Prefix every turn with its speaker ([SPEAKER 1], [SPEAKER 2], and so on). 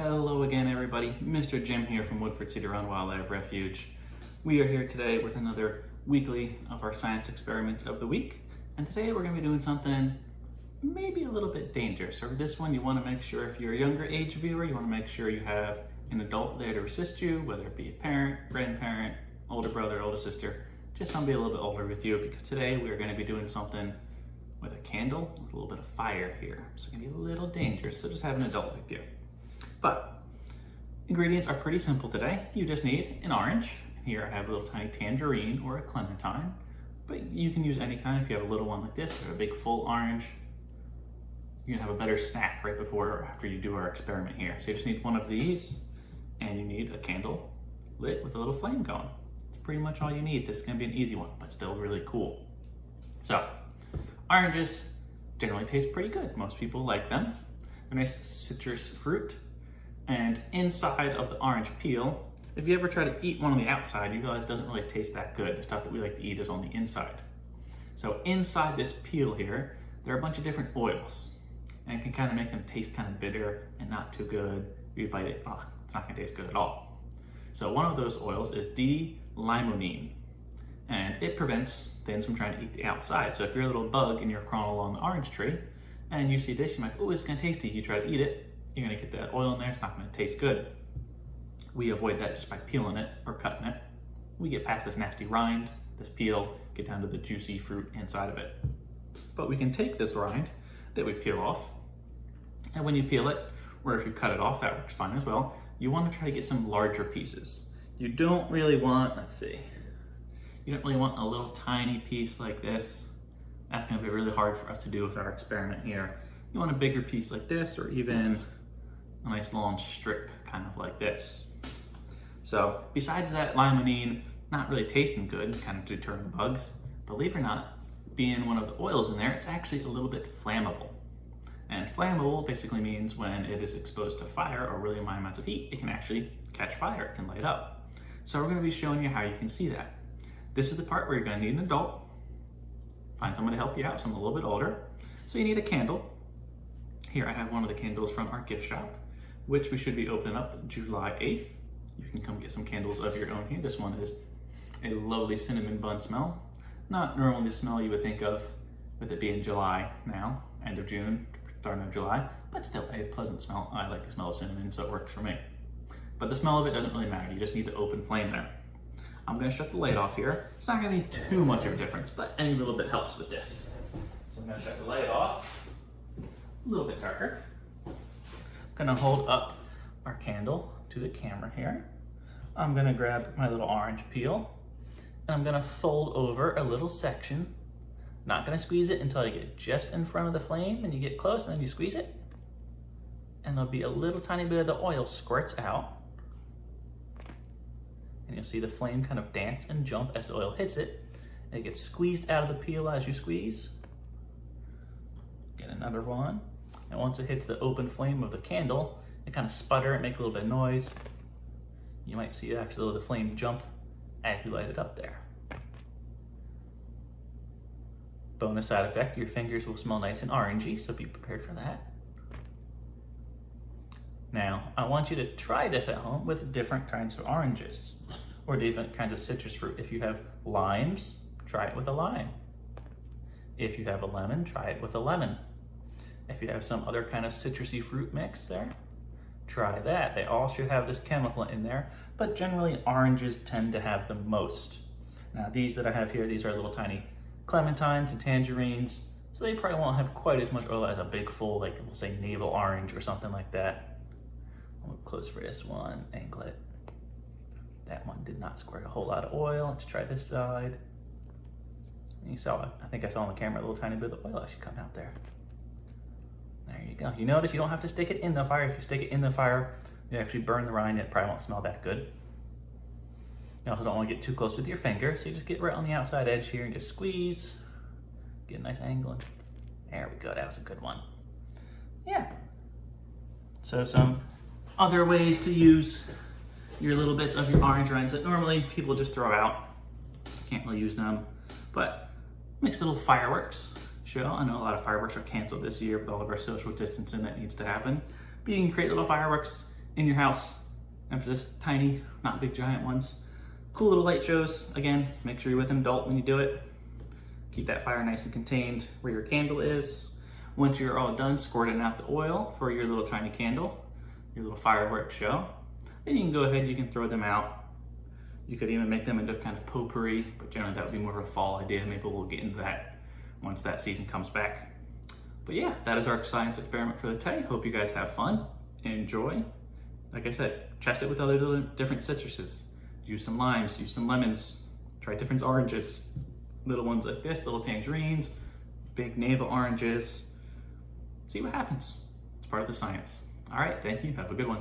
[SPEAKER 1] Hello again, everybody. Mr. Jim here from Woodford Cedar Run Wildlife Refuge. We are here today with another weekly of our science experiments of the week. And today we're going to be doing something maybe a little bit dangerous. For this one, you want to make sure if you're a younger age viewer, you want to make sure you have an adult there to assist you, whether it be a parent, grandparent, older brother, older sister, just somebody a little bit older with you, because today we are going to be doing something with a candle with a little bit of fire here. So it's going to be a little dangerous, so just have an adult with you. But ingredients are pretty simple today. You just need an orange. Here I have a little tiny tangerine or a clementine, but you can use any kind. If you have a little one like this or a big full orange, you can have a better snack right before or after you do our experiment here. So you just need one of these, and you need a candle lit with a little flame going. It's pretty much all you need. This is gonna be an easy one, but still really cool. So oranges generally taste pretty good. Most people like them. They're nice citrus fruit. And inside of the orange peel, if you ever try to eat one on the outside, you realize it doesn't really taste that good. The stuff that we like to eat is on the inside. So inside this peel here, there are a bunch of different oils, and it can kind of make them taste kind of bitter and not too good. If you bite it, oh, it's not gonna taste good at all. So one of those oils is D-limonene, and it prevents things from trying to eat the outside. So if you're a little bug and you're crawling along the orange tree, and you see this, you're like, oh, it's gonna taste tasty. You try to eat it, you're gonna get that oil in there, it's not gonna taste good. We avoid that just by peeling it or cutting it. We get past this nasty rind, this peel, get down to the juicy fruit inside of it. But we can take this rind that we peel off, and when you peel it, or if you cut it off, that works fine as well. You wanna try to get some larger pieces. You don't really want, you don't really want a little tiny piece like this. That's gonna be really hard for us to do with our experiment here. You want a bigger piece like this, or even a nice long strip, kind of like this. So besides that limonene not really tasting good, kind of deterring bugs, believe it or not, being one of the oils in there, it's actually a little bit flammable. And flammable basically means when it is exposed to fire or really high amounts of heat, it can actually catch fire, it can light up. So we're gonna be showing you how you can see that. This is the part where you're gonna need an adult. Find someone to help you out, someone a little bit older. So you need a candle. Here I have one of the candles from our gift shop, which we should be opening up July 8th. You can come get some candles of your own here. This one is a lovely cinnamon bun smell. Not normally the smell you would think of with it being July now, end of June, starting of July, but still a pleasant smell. I like the smell of cinnamon, so it works for me. But the smell of it doesn't really matter. You just need the open flame there. I'm gonna shut the light off here. It's not gonna be too much of a difference, but any little bit helps with this. So I'm gonna shut the light off. A little bit darker. I'm gonna hold up our candle to the camera here. I'm gonna grab my little orange peel, and I'm gonna fold over a little section. Not gonna squeeze it until I get just in front of the flame, and you get close, and then you squeeze it. And there'll be a little tiny bit of the oil squirts out. And you'll see the flame kind of dance and jump as the oil hits it. And it gets squeezed out of the peel as you squeeze. Get another one. And once it hits the open flame of the candle, it kind of sputter and make a little bit of noise. You might see actually the flame jump as you light it up there. Bonus side effect, your fingers will smell nice and orangey, so be prepared for that. Now, I want you to try this at home with different kinds of oranges or different kinds of citrus fruit. If you have limes, try it with a lime. If you have a lemon, try it with a lemon. If you have some other kind of citrusy fruit mix there, try that. They all should have this chemical in there, but generally oranges tend to have the most. Now these that I have here, these are little tiny clementines and tangerines, so they probably won't have quite as much oil as a big full, like we'll say navel orange or something like that. I'll look close for this one, angle it. That one did not squirt a whole lot of oil. Let's try this side. You saw it, I think I saw on the camera a little tiny bit of oil actually come out there. There you go. You notice you don't have to stick it in the fire. If you stick it in the fire, you actually burn the rind, it probably won't smell that good. You also don't want to get too close with your finger, so you just get right on the outside edge here and just squeeze. Get a nice angle. There we go, that was a good one. Yeah. So some other ways to use your little bits of your orange rinds that normally people just throw out. Can't really use them, but makes little fireworks show. I know a lot of fireworks are canceled this year with all of our social distancing that needs to happen, but you can create little fireworks in your house, and for just tiny, not big giant ones. Cool little light shows. Again, make sure you're with an adult when you do it. Keep that fire nice and contained where your candle is. Once you're all done squirting out the oil for your little tiny candle, your little fireworks show, then you can go ahead, you can throw them out. You could even make them into kind of potpourri, but generally that would be more of a fall idea. Maybe we'll get into that once that season comes back. But yeah, that is our science experiment for the day. Hope you guys have fun, enjoy. Like I said, test it with other little different citruses. Use some limes, use some lemons, try different oranges. Little ones like this, little tangerines, big navel oranges. See what happens. It's part of the science. All right, thank you. Have a good one.